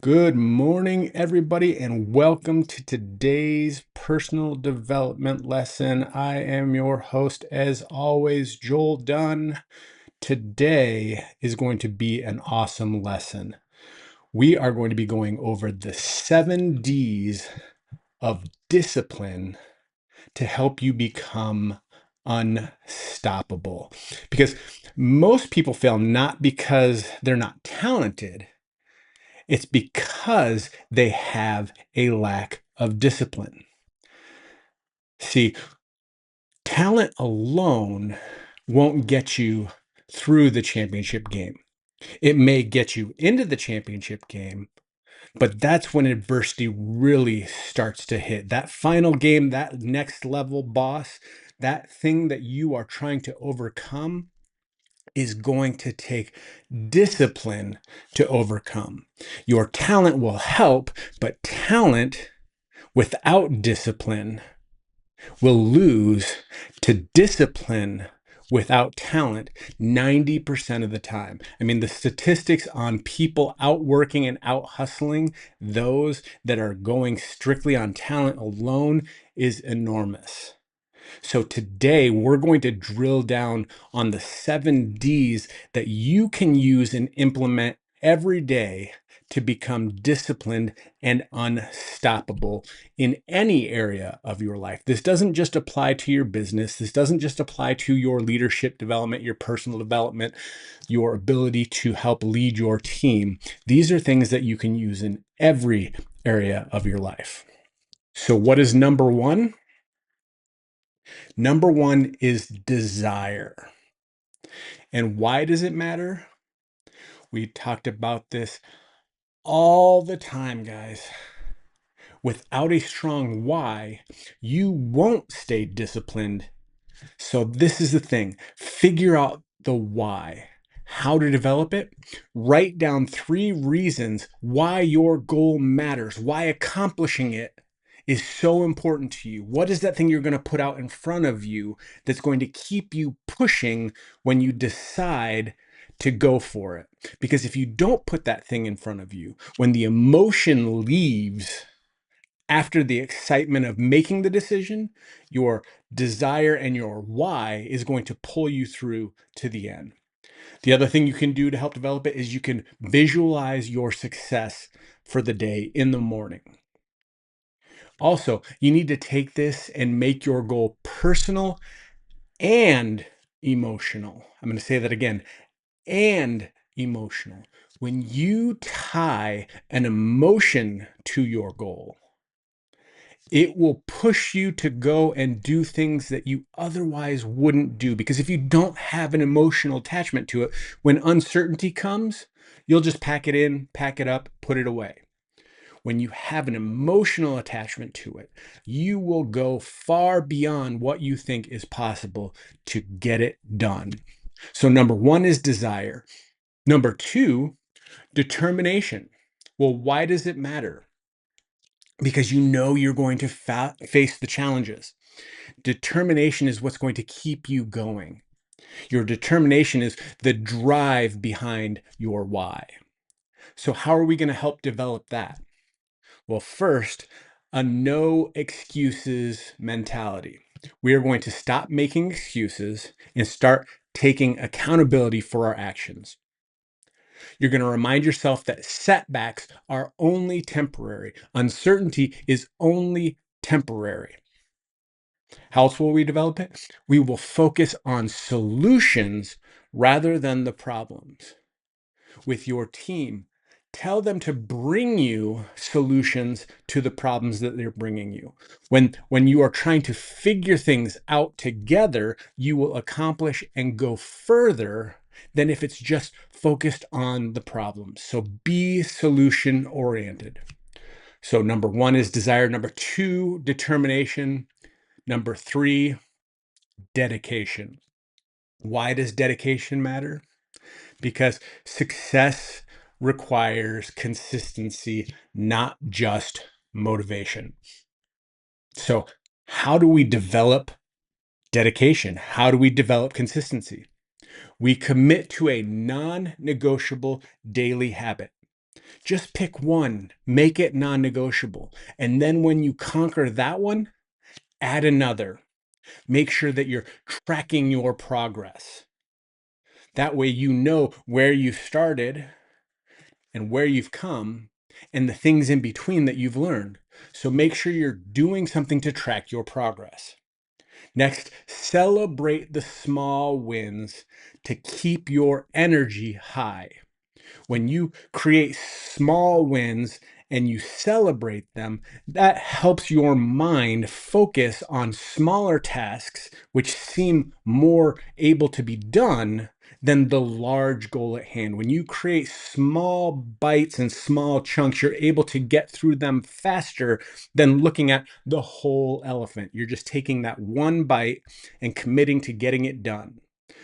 Good morning, everybody, and welcome to today's personal development lesson. I am your host, as always, Joel Dunn. Today is going to be an awesome lesson. We are going to be going over the 7 Ds of discipline to help you become unstoppable. Because most people fail not because they're not talented. It's because they have a lack of discipline. See, talent alone won't get you through the championship game. It may get you into the championship game, but that's when adversity really starts to hit. That final game, that next level boss, that thing that you are trying to overcome is going to take discipline to overcome. Your talent will help, but talent without discipline will lose to discipline without talent 90% of the time. I mean, the statistics on people outworking and out hustling those that are going strictly on talent alone is enormous. So today we're going to drill down on the 7 Ds that you can use and implement every day to become disciplined and unstoppable in any area of your life. This doesn't just apply to your business. This doesn't just apply to your leadership development, your personal development, your ability to help lead your team. These are things that you can use in every area of your life. So what is number one? Number one is desire. And why does it matter? We talked about this all the time, guys. Without a strong why, you won't stay disciplined. So, this is the thing, figure out the why. How to develop it? Write down 3 reasons why your goal matters, why accomplishing it is so important to you. What is that thing you're going to put out in front of you that's going to keep you pushing when you decide to go for it? Because if you don't put that thing in front of you, when the emotion leaves after the excitement of making the decision, your desire and your why is going to pull you through to the end. The other thing you can do to help develop it is you can visualize your success for the day in the morning. Also, you need to take this and make your goal personal and emotional. I'm going to say that again, and emotional. When you tie an emotion to your goal, it will push you to go and do things that you otherwise wouldn't do. Because if you don't have an emotional attachment to it, when uncertainty comes, you'll just pack it in, pack it up, put it away. When you have an emotional attachment to it, you will go far beyond what you think is possible to get it done. So, number one is desire. Number two, determination. Well, why does it matter? Because you know you're going to face the challenges. Determination is what's going to keep you going. Your determination is the drive behind your why. So, how are we going to help develop that? Well, first, a no excuses mentality. We are going to stop making excuses and start taking accountability for our actions. You're going to remind yourself that setbacks are only temporary, uncertainty is only temporary. How else will we develop it? We will focus on solutions rather than the problems. With your team, tell them to bring you solutions to the problems that they're bringing you. When you are trying to figure things out together, you will accomplish and go further than if it's just focused on the problems. So be solution oriented. So number one is desire. Number two, determination. Number three, dedication. Why does dedication matter? Because success requires consistency, not just motivation. So, how do we develop dedication? How do we develop consistency? We commit to a non negotiable daily habit. Just pick one, make it non-negotiable. And then when you conquer that one, add another. Make sure that you're tracking your progress. That way you know where you started and where you've come and the things in between that you've learned. So make sure you're doing something to track your progress. Next, celebrate the small wins to keep your energy high. When you create small wins and you celebrate them, that helps your mind focus on smaller tasks, which seem more able to be done than the large goal at hand. When you create small bites and small chunks, you're able to get through them faster than looking at the whole elephant. You're just taking that one bite and committing to getting it done.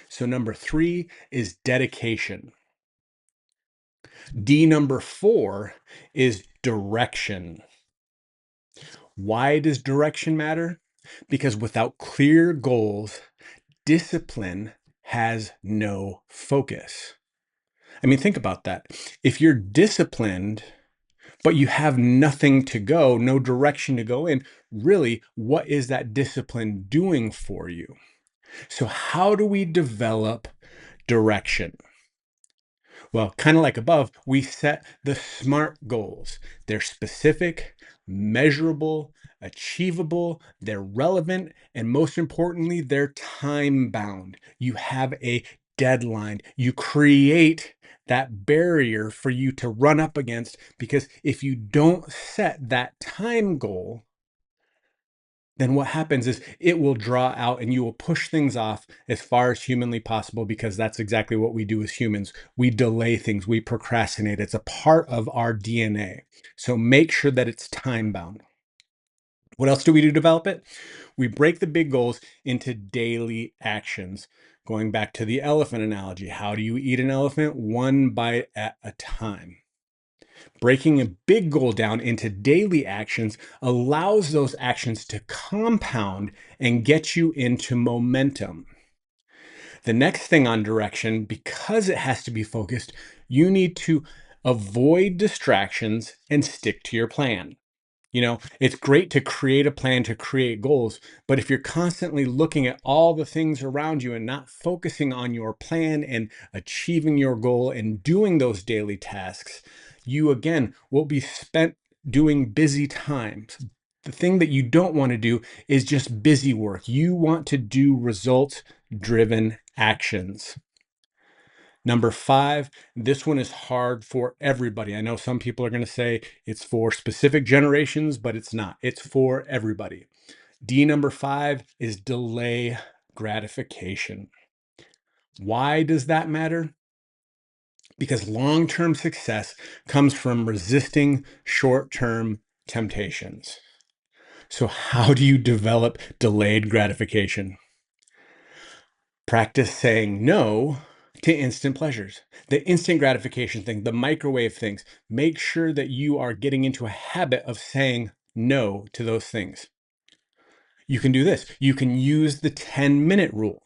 So, number three is dedication. D number four is direction. Why does direction matter? Because without clear goals, discipline has no focus. I mean, think about that. If you're disciplined, but you have nothing to go, no direction to go in, really, what is that discipline doing for you? So, how do we develop direction? Well, kind of like above, we set the SMART goals. They're specific, measurable, achievable, they're relevant, and most importantly, they're time bound. You have a deadline. You create that barrier for you to run up against because if you don't set that time goal, then what happens is it will draw out and you will push things off as far as humanly possible because that's exactly what we do as humans. We delay things, we procrastinate. It's a part of our DNA. So make sure that it's time bound. What else do we do to develop it? We break the big goals into daily actions. Going back to the elephant analogy, how do you eat an elephant? One bite at a time. Breaking a big goal down into daily actions allows those actions to compound and get you into momentum. The next thing on direction, because it has to be focused, you need to avoid distractions and stick to your plan. It's great to create a plan to create goals, but if you're constantly looking at all the things around you and not focusing on your plan and achieving your goal and doing those daily tasks, you again will be spent doing busy times. The thing that you don't want to do is just busy work. You want to do results driven actions. Number five, this one is hard for everybody. I know some people are going to say it's for specific generations, but it's not. It's for everybody. D number five is delay gratification. Why does that matter? Because long-term success comes from resisting short-term temptations. So how do you develop delayed gratification? Practice saying no to instant pleasures, the instant gratification thing, the microwave things. Make sure that you are getting into a habit of saying no to those things. You can do this. You can use the 10-minute rule.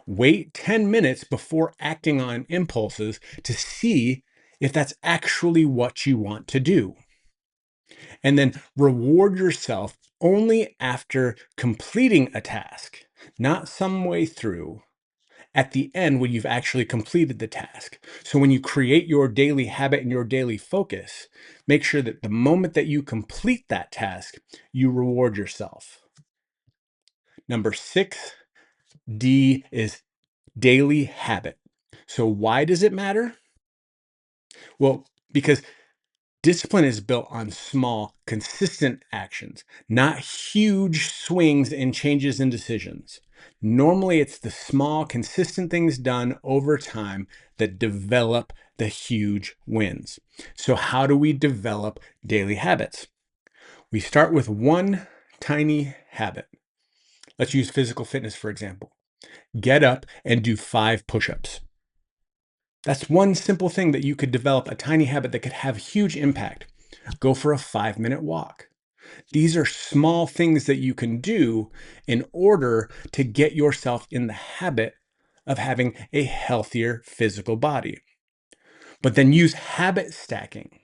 Wait 10 minutes before acting on impulses to see if that's actually what you want to do. And then reward yourself only after completing a task, not some way through, at the end when you've actually completed the task. So when you create your daily habit and your daily focus, make sure that the moment that you complete that task, you reward yourself. Number 6D is daily habit. So why does it matter? Well, because discipline is built on small, consistent actions, not huge swings and changes in decisions. Normally, it's the small, consistent things done over time that develop the huge wins. So, how do we develop daily habits? We start with one tiny habit. Let's use physical fitness, for example. Get up and do 5 push ups. That's one simple thing that you could develop a tiny habit that could have huge impact. Go for a 5-minute walk. These are small things that you can do in order to get yourself in the habit of having a healthier physical body. But then use habit stacking.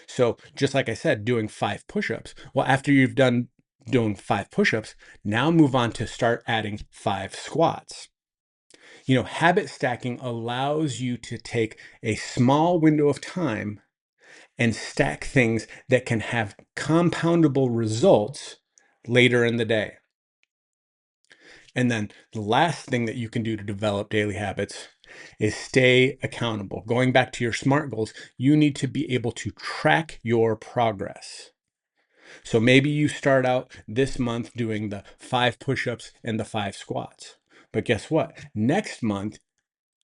So just like I said, doing 5 push-ups. Well, after you've done doing 5 push-ups, now move on to start adding 5 squats. Habit stacking allows you to take a small window of time and stack things that can have compoundable results later in the day. And then the last thing that you can do to develop daily habits is stay accountable. Going back to your SMART goals, you need to be able to track your progress. So maybe you start out this month doing the 5 push-ups and the 5 squats. But guess what? Next month,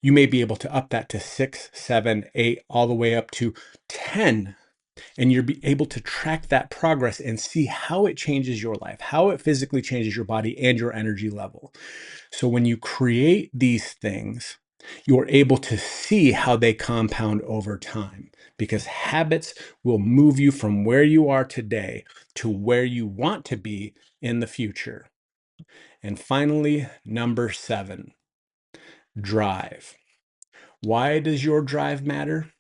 you may be able to up that to 6, 7, 8, all the way up to 10. And you'll be able to track that progress and see how it changes your life, how it physically changes your body and your energy level. So when you create these things, you're able to see how they compound over time, because habits will move you from where you are today to where you want to be in the future. And finally, number 7, drive. Why does your drive matter?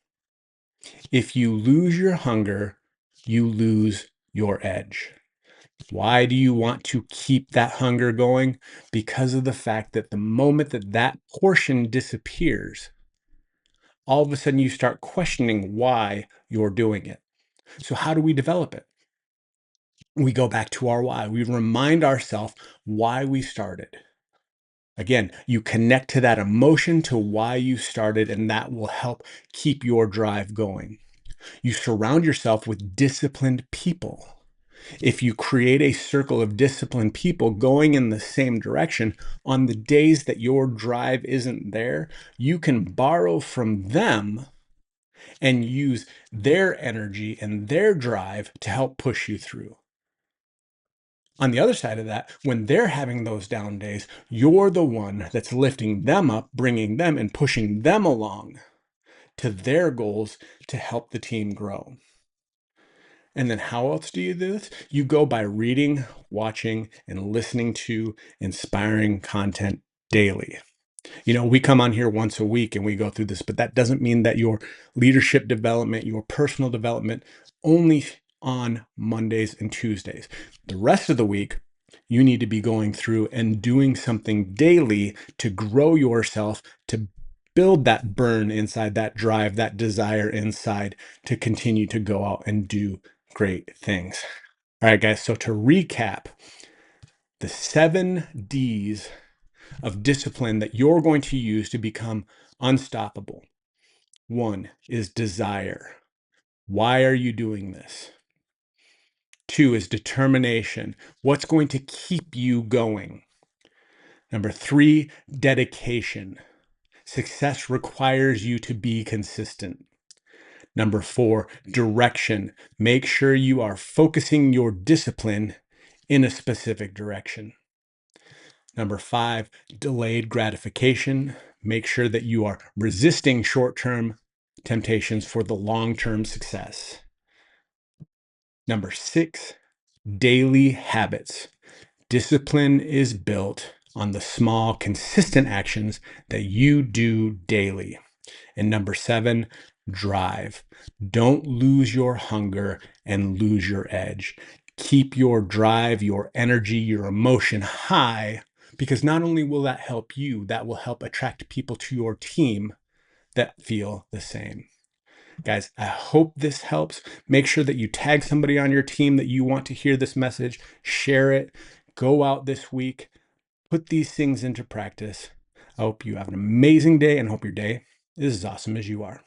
If you lose your hunger, you lose your edge. Why do you want to keep that hunger going? Because of the fact that the moment that that portion disappears, all of a sudden you start questioning why you're doing it. So how do we develop it? We go back to our why. We remind ourselves why we started. Again, you connect to that emotion, to why you started, and that will help keep your drive going. You surround yourself with disciplined people. If you create a circle of disciplined people going in the same direction, on the days that your drive isn't there, you can borrow from them and use their energy and their drive to help push you through. On the other side of that, when they're having those down days, you're the one that's lifting them up, bringing them and pushing them along to their goals to help the team grow. And then how else do you do this? You go by reading, watching, and listening to inspiring content daily. We come on here once a week and we go through this, but that doesn't mean that your leadership development, your personal development, only on Mondays and Tuesdays. The rest of the week, you need to be going through and doing something daily to grow yourself, to build that burn inside, that drive, that desire inside to continue to go out and do great things. All right, guys. So to recap, the 7 D's of discipline that you're going to use to become unstoppable. 1 is desire. Why are you doing this? 2 is determination. What's going to keep you going? Number 3, dedication. Success requires you to be consistent. Number 4, direction. Make sure you are focusing your discipline in a specific direction. Number 5, delayed gratification. Make sure that you are resisting short-term temptations for the long-term success. Number 6, daily habits. Discipline is built on the small, consistent actions that you do daily. And number 7, drive. Don't lose your hunger and lose your edge. Keep your drive, your energy, your emotion high, because not only will that help you, that will help attract people to your team that feel the same. Guys, I hope this helps. Make sure that you tag somebody on your team that you want to hear this message, share it, go out this week, put these things into practice. I hope you have an amazing day and hope your day is as awesome as you are.